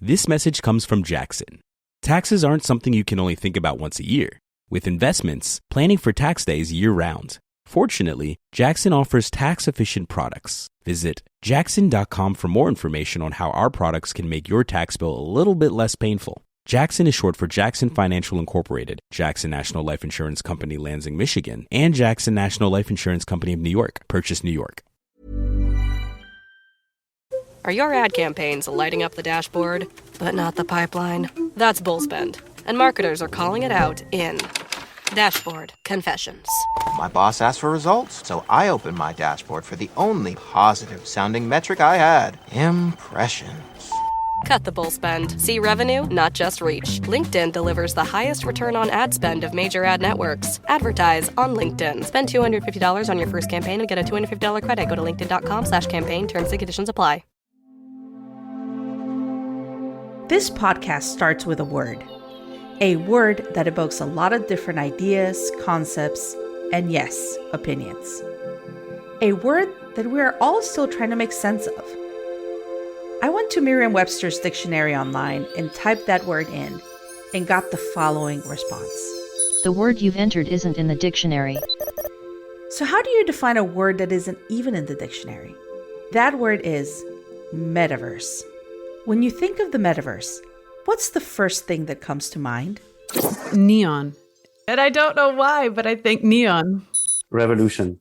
This message comes from Jackson. Taxes aren't something you can only think about once a year. With investments, planning for tax day is year-round. Fortunately, Jackson offers tax-efficient products. Visit jackson.com for more information on how our products can make your tax bill a little bit less painful. Jackson is short for Jackson Financial Incorporated, Jackson National Life Insurance Company, Lansing, Michigan, and Jackson National Life Insurance Company of New York, Purchase, New York. Are your ad campaigns lighting up the dashboard, but not the pipeline? That's bullspend, and marketers are calling it out in Dashboard Confessions. My boss asked for results, so I opened my dashboard for the only positive-sounding metric I had, impressions. Cut the bull spend. See revenue, not just reach. LinkedIn delivers the highest return on ad spend of major ad networks. Advertise on LinkedIn. Spend $250 on your first campaign and get a $250 credit. Go to linkedin.com/campaign. Terms and conditions apply. This podcast starts with a word that evokes a lot of different ideas, concepts, and yes, opinions. A word that we are all still trying to make sense of. I went to Merriam-Webster's dictionary online and typed that word in and got the following response. The word you've entered isn't in the dictionary. So how do you define a word that isn't even in the dictionary? That word is metaverse. When you think of the metaverse, what's the first thing that comes to mind? Neon. And I don't know why, but I think neon. Revolution.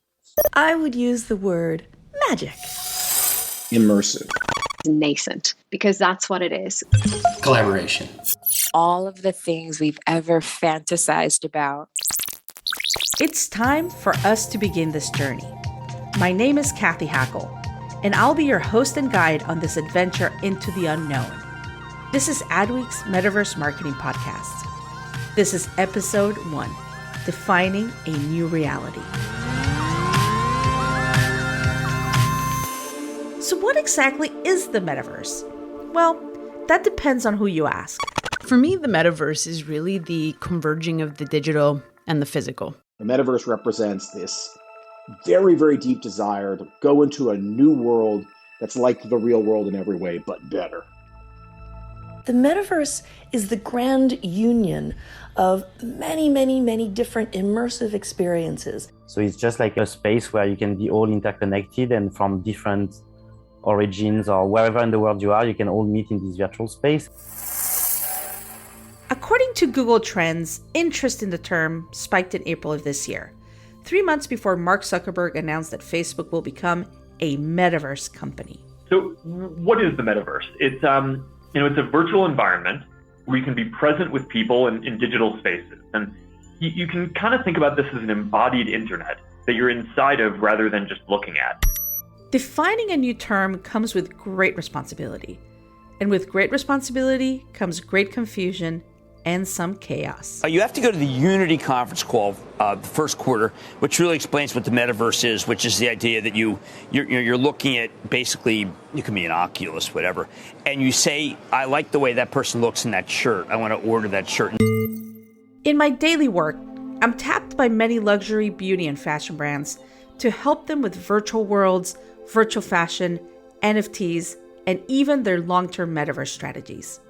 I would use the word magic. Immersive. Nascent, because that's what it is. Collaboration. All of the things we've ever fantasized about. It's time for us to begin this journey. My name is Kathy Hackle, and I'll be your host and guide on this adventure into the unknown. This is Adweek's Metaverse Marketing Podcast. This is episode 1, Defining a New Reality. So what exactly is the metaverse? Well, that depends on who you ask. For me, the metaverse is really the converging of the digital and the physical. The metaverse represents this very, very deep desire to go into a new world that's like the real world in every way, but better. The metaverse is the grand union of many, many, many different immersive experiences. So it's just like a space where you can be all interconnected and from different origins or wherever in the world you are, you can all meet in this virtual space. According to Google Trends, interest in the term spiked in April of this year, 3 months before Mark Zuckerberg announced that Facebook will become a metaverse company. So what is the metaverse? It's it's a virtual environment where you can be present with people in digital spaces. And you can kind of think about this as an embodied internet that you're inside of rather than just looking at. Defining a new term comes with great responsibility. And with great responsibility comes great confusion and some chaos. You have to go to the Unity conference call the first quarter, which really explains what the metaverse is, which is the idea that you're looking at basically, you can be an Oculus, whatever, and you say, I like the way that person looks in that shirt. I want to order that shirt. In my daily work, I'm tapped by many luxury beauty and fashion brands to help them with virtual worlds, virtual fashion, NFTs, and even their long-term metaverse strategies.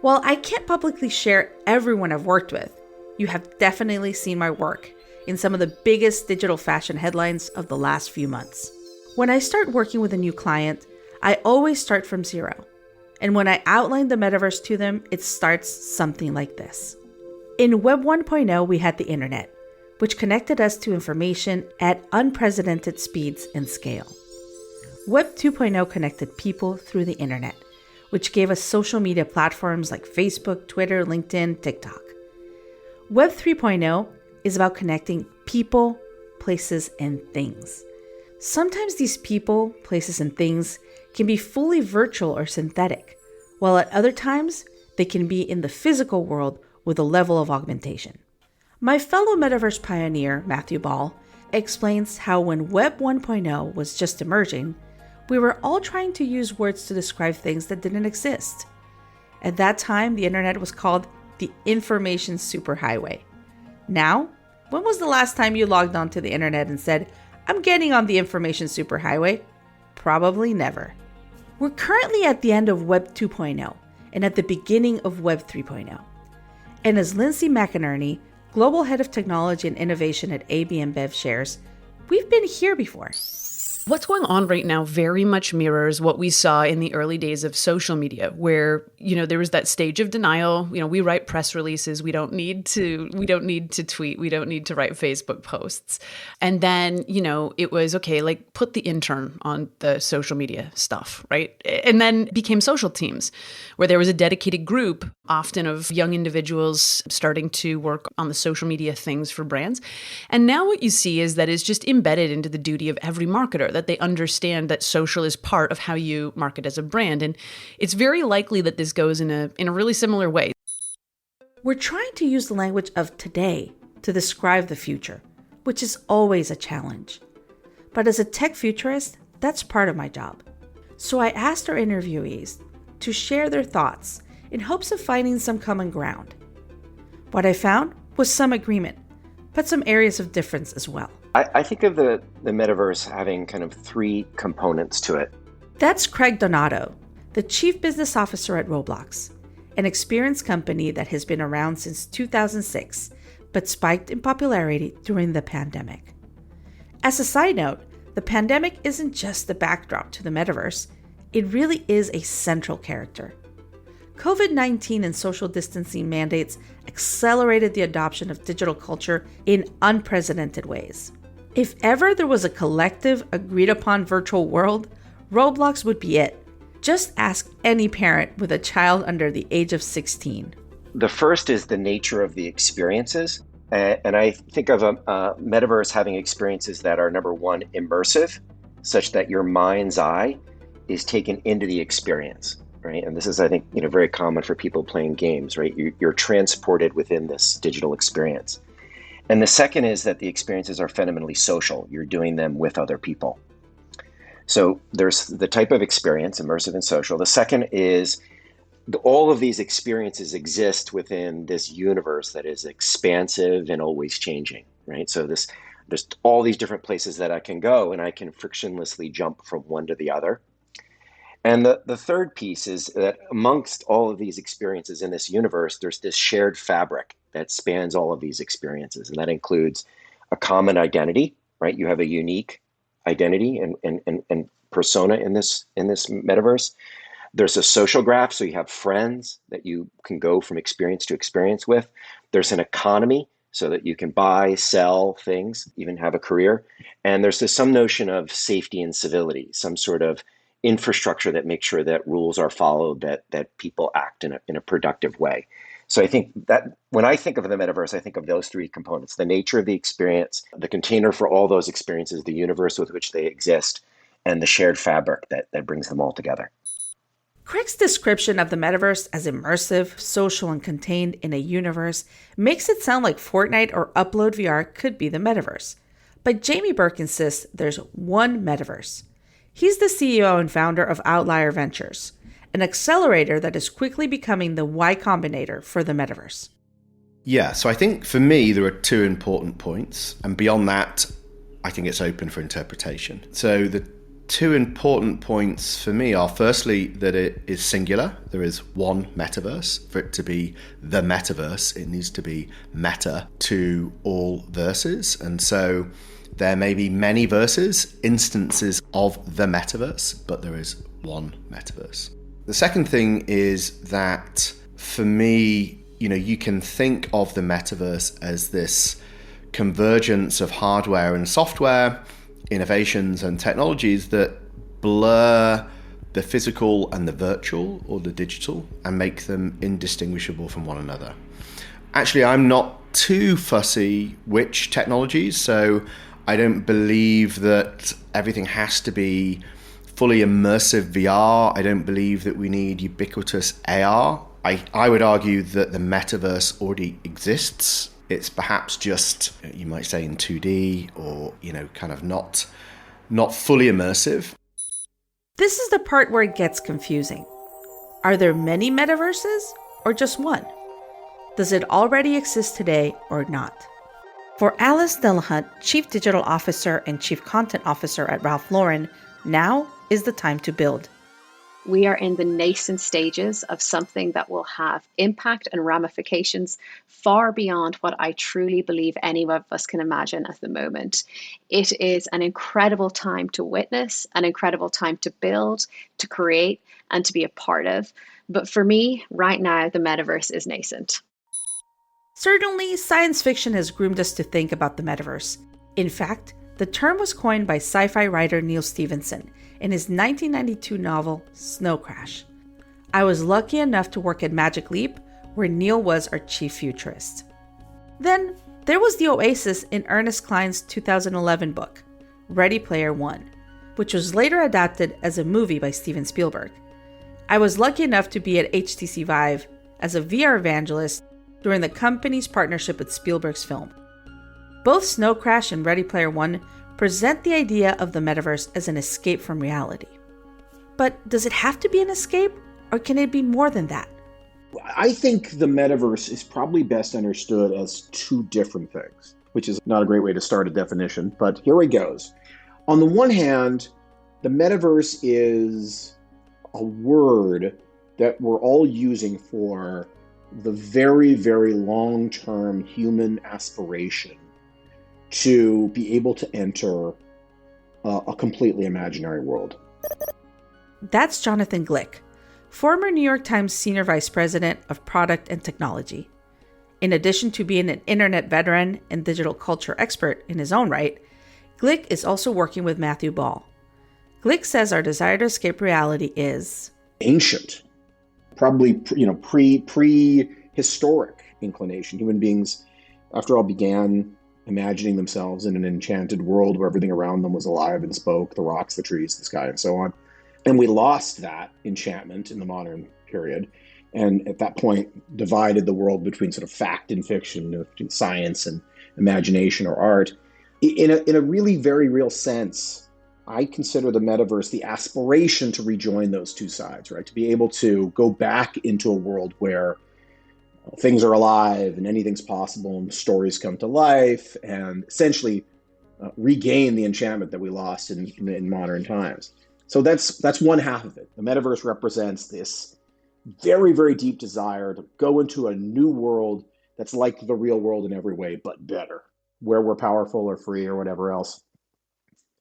While I can't publicly share everyone I've worked with, you have definitely seen my work in some of the biggest digital fashion headlines of the last few months. When I start working with a new client, I always start from zero. And when I outline the metaverse to them, it starts something like this. In Web 1.0, we had the internet, which connected us to information at unprecedented speeds and scale. Web 2.0 connected people through the internet, which gave us social media platforms like Facebook, Twitter, LinkedIn, TikTok. Web 3.0 is about connecting people, places, and things. Sometimes these people, places, and things can be fully virtual or synthetic, while at other times, they can be in the physical world with a level of augmentation. My fellow metaverse pioneer, Matthew Ball, explains how when Web 1.0 was just emerging, we were all trying to use words to describe things that didn't exist. At that time, the internet was called the information superhighway. Now, when was the last time you logged onto the internet and said, I'm getting on the information superhighway? Probably never. We're currently at the end of Web 2.0, and at the beginning of Web 3.0. And as Lindsay McInerney, Global Head of Technology and Innovation at AB InBev shares, we've been here before. What's going on right now very much mirrors what we saw in the early days of social media, where, there was that stage of denial. We write press releases. We don't need to tweet. We don't need to write Facebook posts. And then, it was okay, like put the intern on the social media stuff, right? And then became social teams, where there was a dedicated group, often of young individuals starting to work on the social media things for brands. And now what you see is that it's just embedded into the duty of every marketer, that they understand that social is part of how you market as a brand. And it's very likely that this goes in a really similar way. We're trying to use the language of today to describe the future, which is always a challenge. But as a tech futurist, that's part of my job. So I asked our interviewees to share their thoughts in hopes of finding some common ground. What I found was some agreement, but some areas of difference as well. I think of the metaverse having kind of three components to it. That's Craig Donato, the Chief Business Officer at Roblox, an experienced company that has been around since 2006, but spiked in popularity during the pandemic. As a side note, the pandemic isn't just the backdrop to the metaverse, it really is a central character. COVID-19 and social distancing mandates accelerated the adoption of digital culture in unprecedented ways. If ever there was a collective, agreed-upon virtual world, Roblox would be it. Just ask any parent with a child under the age of 16. The first is the nature of the experiences. And I think of a metaverse having experiences that are, number one, immersive, such that your mind's eye is taken into the experience, right? And this is, I think, very common for people playing games, right? You're transported within this digital experience. And the second is that the experiences are fundamentally social. You're doing them with other people. So there's the type of experience, immersive and social. The second is all of these experiences exist within this universe that is expansive and always changing, right? So there's all these different places that I can go, and I can frictionlessly jump from one to the other. And the third piece is that amongst all of these experiences in this universe, there's this shared fabric that spans all of these experiences. And that includes a common identity, right? You have a unique identity and persona in this metaverse. There's a social graph, so you have friends that you can go from experience to experience with. There's an economy, so that you can buy, sell things, even have a career. And there's some notion of safety and civility, some sort of infrastructure that makes sure that rules are followed, that people act in a productive way. So I think that when I think of the metaverse, I think of those three components: the nature of the experience, the container for all those experiences, the universe with which they exist, and the shared fabric that brings them all together. Craig's description of the metaverse as immersive, social, and contained in a universe makes it sound like Fortnite or Upload VR could be the metaverse. But Jamie Burke insists there's one metaverse. He's the CEO and founder of Outlier Ventures, an accelerator that is quickly becoming the Y Combinator for the metaverse. Yeah, so I think for me, there are two important points. And beyond that, I think it's open for interpretation. So the two important points for me are, firstly, that it is singular. There is one metaverse. For it to be the metaverse, it needs to be meta to all verses. And so there may be many verses, instances of the metaverse, but there is one metaverse. The second thing is that for me, you can think of the metaverse as this convergence of hardware and software, innovations and technologies that blur the physical and the virtual or the digital and make them indistinguishable from one another. Actually, I'm not too fussy which technologies, so I don't believe that everything has to be fully immersive VR. I don't believe that we need ubiquitous AR. I would argue that the metaverse already exists. It's perhaps just, you might say, in 2D or, kind of not fully immersive. This is the part where it gets confusing. Are there many metaverses or just one? Does it already exist today or not? For Alice Delahunt, Chief Digital Officer and Chief Content Officer at Ralph Lauren, now is the time to build. We are in the nascent stages of something that will have impact and ramifications far beyond what I truly believe any of us can imagine at the moment. It is an incredible time to witness, an incredible time to build, to create, and to be a part of. But for me, right now, the metaverse is nascent. Certainly, science fiction has groomed us to think about the metaverse. In fact, the term was coined by sci-fi writer Neal Stephenson in his 1992 novel, Snow Crash. I was lucky enough to work at Magic Leap, where Neal was our chief futurist. Then, there was the oasis in Ernest Cline's 2011 book, Ready Player One, which was later adapted as a movie by Steven Spielberg. I was lucky enough to be at HTC Vive as a VR evangelist during the company's partnership with Spielberg's film. Both Snow Crash and Ready Player One present the idea of the metaverse as an escape from reality. But does it have to be an escape, or can it be more than that? I think the metaverse is probably best understood as two different things, which is not a great way to start a definition, but here it goes. On the one hand, the metaverse is a word that we're all using for the very, very long-term human aspiration to be able to enter a completely imaginary world. That's Jonathan Glick, former New York Times Senior Vice President of Product and Technology. In addition to being an internet veteran and digital culture expert in his own right, Glick is also working with Matthew Ball. Glick says our desire to escape reality is ancient, probably prehistoric inclination. Human beings, after all, began imagining themselves in an enchanted world where everything around them was alive and spoke, the rocks, the trees, the sky, and so on. And we lost that enchantment in the modern period. And at that point, divided the world between sort of fact and fiction, between science and imagination or art. In a really very real sense, I consider the metaverse the aspiration to rejoin those two sides, right? To be able to go back into a world where things are alive and anything's possible and stories come to life and essentially regain the enchantment that we lost in modern times. So that's one half of it. The metaverse represents this very, very deep desire to go into a new world that's like the real world in every way, but better, where we're powerful or free or whatever else.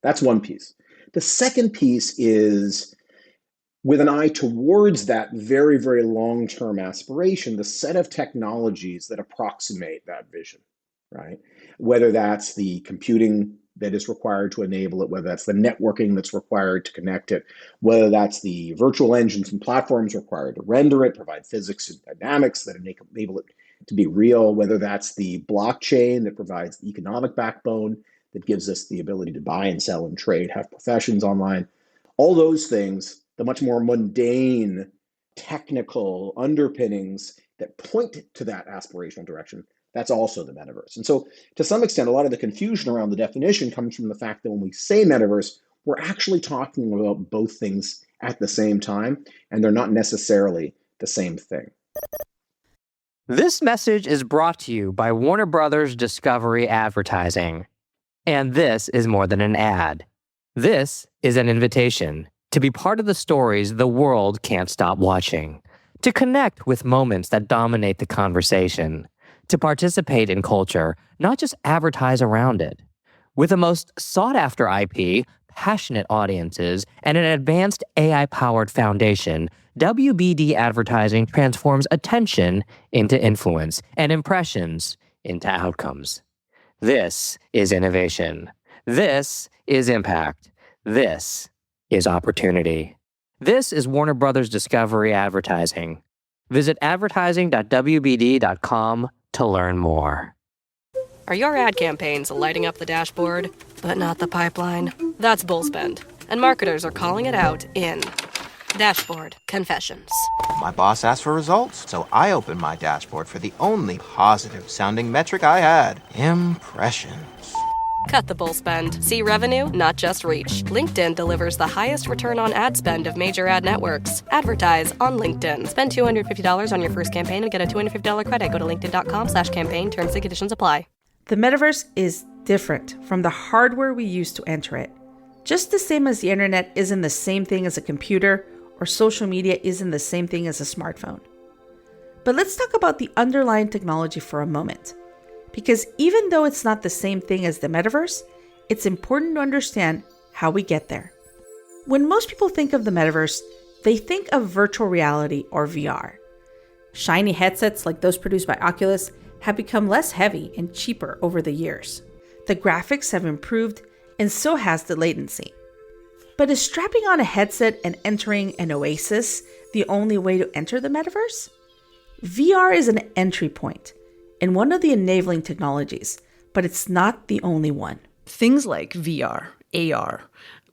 That's one piece. The second piece is, with an eye towards that very, very long-term aspiration, the set of technologies that approximate that vision, right? Whether that's the computing that is required to enable it, whether that's the networking that's required to connect it, whether that's the virtual engines and platforms required to render it, provide physics and dynamics that enable it to be real, whether that's the blockchain that provides the economic backbone that gives us the ability to buy and sell and trade, have professions online, all those things, the much more mundane technical underpinnings that point to that aspirational direction, that's also the metaverse. And so to some extent, a lot of the confusion around the definition comes from the fact that when we say metaverse, we're actually talking about both things at the same time, and they're not necessarily the same thing. This message is brought to you by Warner Brothers Discovery Advertising. And this is more than an ad. This is an invitation to be part of the stories the world can't stop watching, to connect with moments that dominate the conversation, to participate in culture, not just advertise around it. With the most sought-after IP, passionate audiences, and an advanced AI-powered foundation, WBD Advertising transforms attention into influence and impressions into outcomes. This is innovation. This is impact. This is opportunity. This is Warner Brothers Discovery Advertising. Visit advertising.wbd.com to learn more. Are your ad campaigns lighting up the dashboard, but not the pipeline? That's bullspend, and marketers are calling it out in Dashboard Confessions. My boss asked for results, so I opened my dashboard for the only positive-sounding metric I had: impressions. Cut the bull spend. See revenue, not just reach. LinkedIn delivers the highest return on ad spend of major ad networks. Advertise on LinkedIn. Spend $250 on your first campaign and get a $250 credit. Go to linkedin.com/campaign. Terms and conditions apply. The metaverse is different from the hardware we use to enter it. Just the same as the internet isn't the same thing as a computer, or social media isn't the same thing as a smartphone. But let's talk about the underlying technology for a moment. Because even though it's not the same thing as the metaverse, it's important to understand how we get there. When most people think of the metaverse, they think of virtual reality or VR. Shiny headsets like those produced by Oculus have become less heavy and cheaper over the years. The graphics have improved, and so has the latency. But is strapping on a headset and entering an oasis the only way to enter the metaverse? VR is an entry point and one of the enabling technologies, but it's not the only one. Things like VR, AR,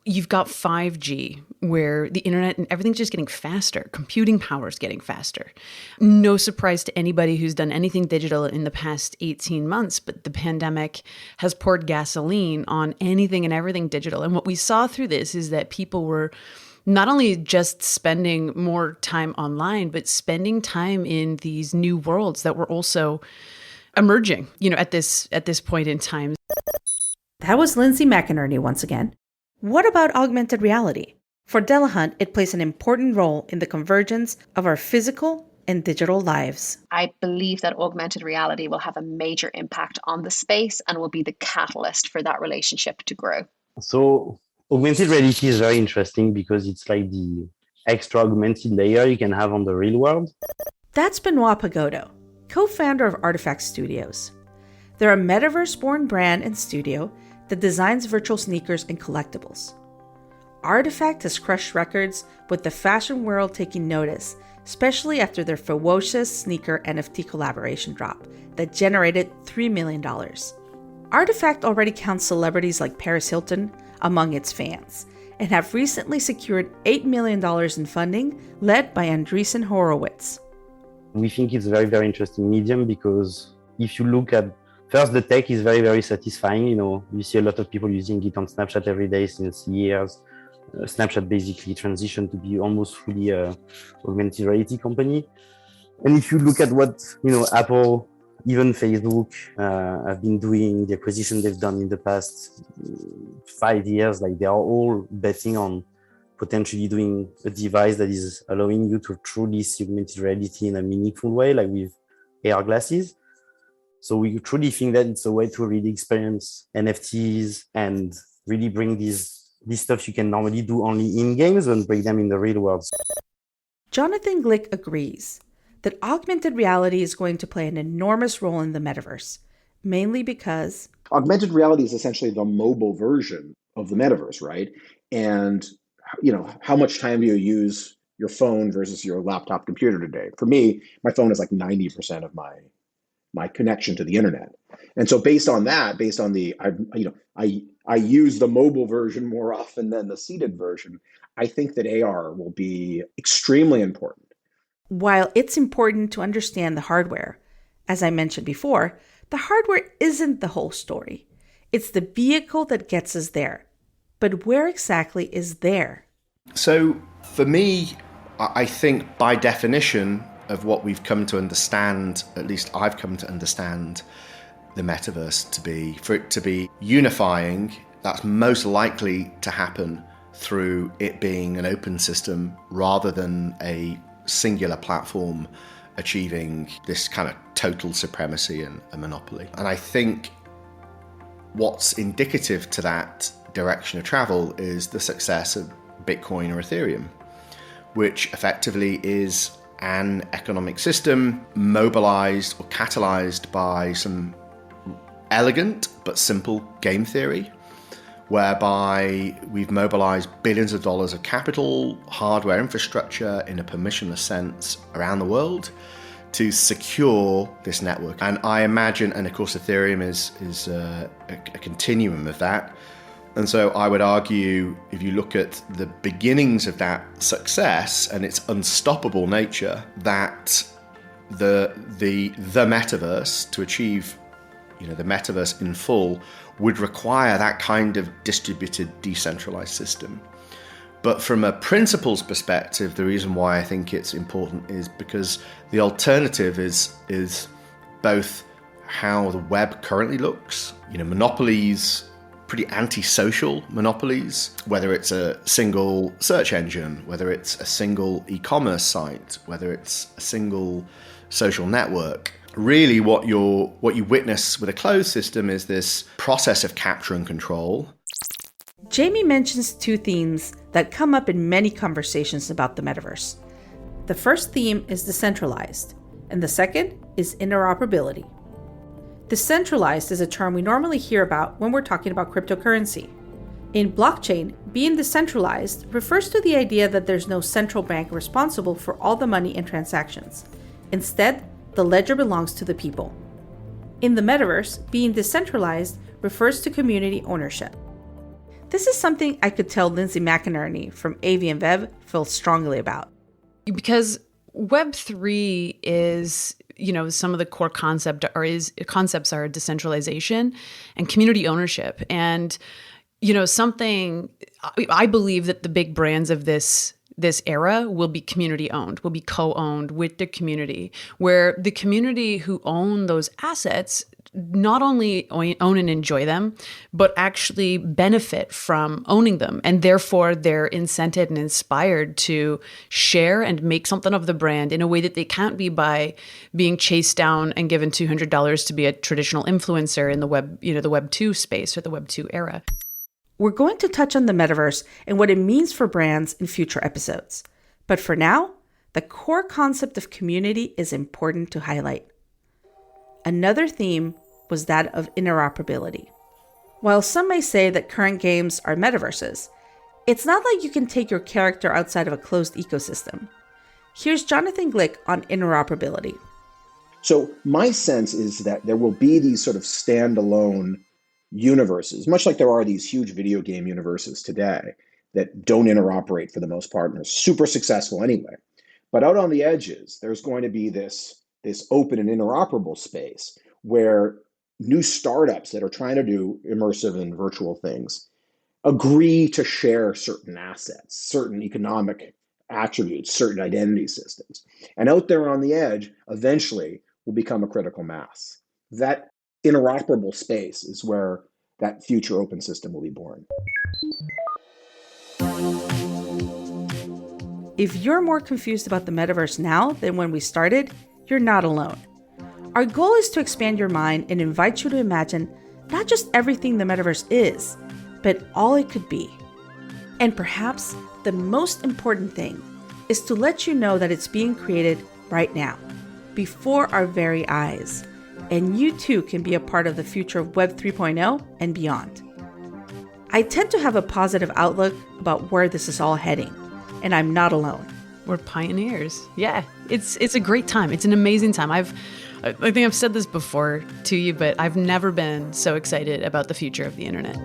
you've got 5G, where the internet and everything's just getting faster. Computing power is getting faster. No surprise to anybody who's done anything digital in the past 18 months, but the pandemic has poured gasoline on anything and everything digital. And what we saw through this is that people were not only just spending more time online, but spending time in these new worlds that were also emerging, at this point in time. That was Lindsay McInerney once again. What about augmented reality? For Delahunt, it plays an important role in the convergence of our physical and digital lives. I believe that augmented reality will have a major impact on the space and will be the catalyst for that relationship to grow. So augmented reality is very interesting because it's like the extra augmented layer you can have on the real world. That's Benoit Pagodo, co-founder of Artifact Studios. They're a metaverse-born brand and studio that designs virtual sneakers and collectibles. Artifact has crushed records with the fashion world taking notice, especially after their ferocious sneaker NFT collaboration drop that generated $3 million. Artifact already counts celebrities like Paris Hilton among its fans and have recently secured $8 million in funding led by Andreessen Horowitz. We think it's a very, very interesting medium because if you look at first, the tech is very, very satisfying. You see a lot of people using it on Snapchat every day since years. Snapchat basically transitioned to be almost fully a augmented reality company. And if you look at what, Apple, even Facebook have been doing, the acquisition they've done in the past 5 years, like they are all betting on potentially doing a device that is allowing you to truly see augmented reality in a meaningful way, like with AR glasses. So we truly think that it's a way to really experience NFTs and really bring this stuff you can normally do only in games and bring them in the real world. Jonathan Glick agrees that augmented reality is going to play an enormous role in the metaverse, mainly because augmented reality is essentially the mobile version of the metaverse, right? And how much time do you use your phone versus your laptop computer today? For me, my phone is like 90% of my connection to the internet. And so based on I use the mobile version more often than the seated version. I think that AR will be extremely important. While it's important to understand the hardware, as I mentioned before, the hardware isn't the whole story. It's the vehicle that gets us there. But where exactly is there? So for me, I think by definition of what we've come to understand, at least I've come to understand the metaverse to be, for it to be unifying, that's most likely to happen through it being an open system rather than a singular platform achieving this kind of total supremacy and a monopoly. And I think what's indicative to that direction of travel is the success of Bitcoin or Ethereum, which effectively is an economic system mobilized or catalyzed by some elegant but simple game theory, whereby we've mobilized billions of dollars of capital, hardware infrastructure in a permissionless sense around the world to secure this network. And I imagine, and of course Ethereum is a continuum of that. And so I would argue, if you look at the beginnings of that success and its unstoppable nature, that the metaverse, to achieve the metaverse in full, would require that kind of distributed, decentralized system. But from a principles perspective, the reason why I think it's important is because the alternative is both how the web currently looks. Monopolies pretty antisocial monopolies, whether it's a single search engine, whether it's a single e-commerce site, whether it's a single social network. Really what you witness with a closed system is this process of capture and control. Jamie mentions two themes that come up in many conversations about the metaverse. The first theme is decentralized, and the second is interoperability. Decentralized is a term we normally hear about when we're talking about cryptocurrency. In blockchain, being decentralized refers to the idea that there's no central bank responsible for all the money and transactions. Instead, the ledger belongs to the people. In the metaverse, being decentralized refers to community ownership. This is something I could tell Lindsay McInerney from AV&Vev feels strongly about. Because Web3 is, some of the core concepts are decentralization and community ownership. And, something I believe that the big brands of this era will be community owned, will be co-owned with the community, where the community who own those assets not only own and enjoy them, but actually benefit from owning them. And therefore, they're incented and inspired to share and make something of the brand in a way that they can't be by being chased down and given $200 to be a traditional influencer in the Web 2 space or the Web 2 era. We're going to touch on the metaverse and what it means for brands in future episodes. But for now, the core concept of community is important to highlight. Another theme was that of interoperability. While some may say that current games are metaverses, it's not like you can take your character outside of a closed ecosystem. Here's Jonathan Glick on interoperability. So my sense is that there will be these sort of standalone universes, much like there are these huge video game universes today that don't interoperate for the most part and are super successful anyway. But out on the edges, there's going to be this open and interoperable space where new startups that are trying to do immersive and virtual things agree to share certain assets, certain economic attributes, certain identity systems. And out there on the edge, eventually will become a critical mass. That interoperable space is where that future open system will be born. If you're more confused about the metaverse now than when we started, you're not alone. Our goal is to expand your mind and invite you to imagine not just everything the metaverse is, but all it could be. And perhaps the most important thing is to let you know that it's being created right now, before our very eyes. And you too can be a part of the future of Web 3.0 and beyond. I tend to have a positive outlook about where this is all heading, and I'm not alone. We're pioneers. Yeah, it's a great time. It's an amazing time. I think I've said this before to you, but I've never been so excited about the future of the internet.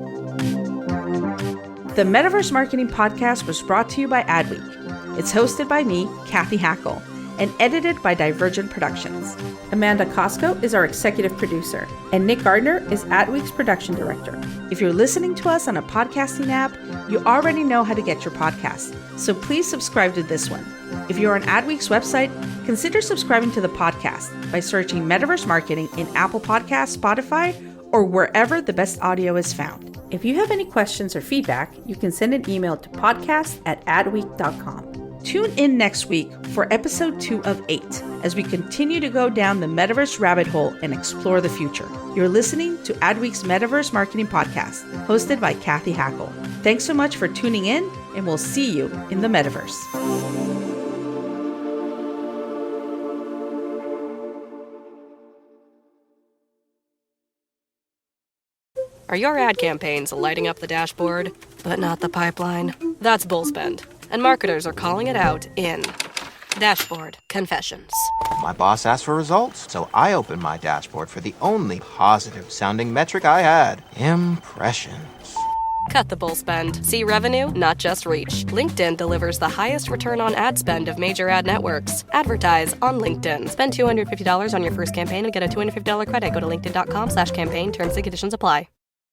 The Metaverse Marketing Podcast was brought to you by Adweek. It's hosted by me, Kathy Hackle, and edited by Divergent Productions. Amanda Costco is our executive producer, and Nick Gardner is Adweek's production director. If you're listening to us on a podcasting app, you already know how to get your podcast, so please subscribe to this one. If you're on Adweek's website, consider subscribing to the podcast by searching Metaverse Marketing in Apple Podcasts, Spotify, or wherever the best audio is found. If you have any questions or feedback, you can send an email to podcast@adweek.com. Tune in next week for episode 2 of 8 as we continue to go down the metaverse rabbit hole and explore the future. You're listening to Adweek's Metaverse Marketing Podcast, hosted by Kathy Hackle. Thanks so much for tuning in, and we'll see you in the metaverse. Are your ad campaigns lighting up the dashboard, but not the pipeline? That's bullspend, and marketers are calling it out in Dashboard Confessions. My boss asked for results, so I opened my dashboard for the only positive-sounding metric I had: impressions. Cut the bull spend. See revenue, not just reach. LinkedIn delivers the highest return on ad spend of major ad networks. Advertise on LinkedIn. Spend $250 on your first campaign and get a $250 credit. Go to linkedin.com/campaign. Terms and conditions apply.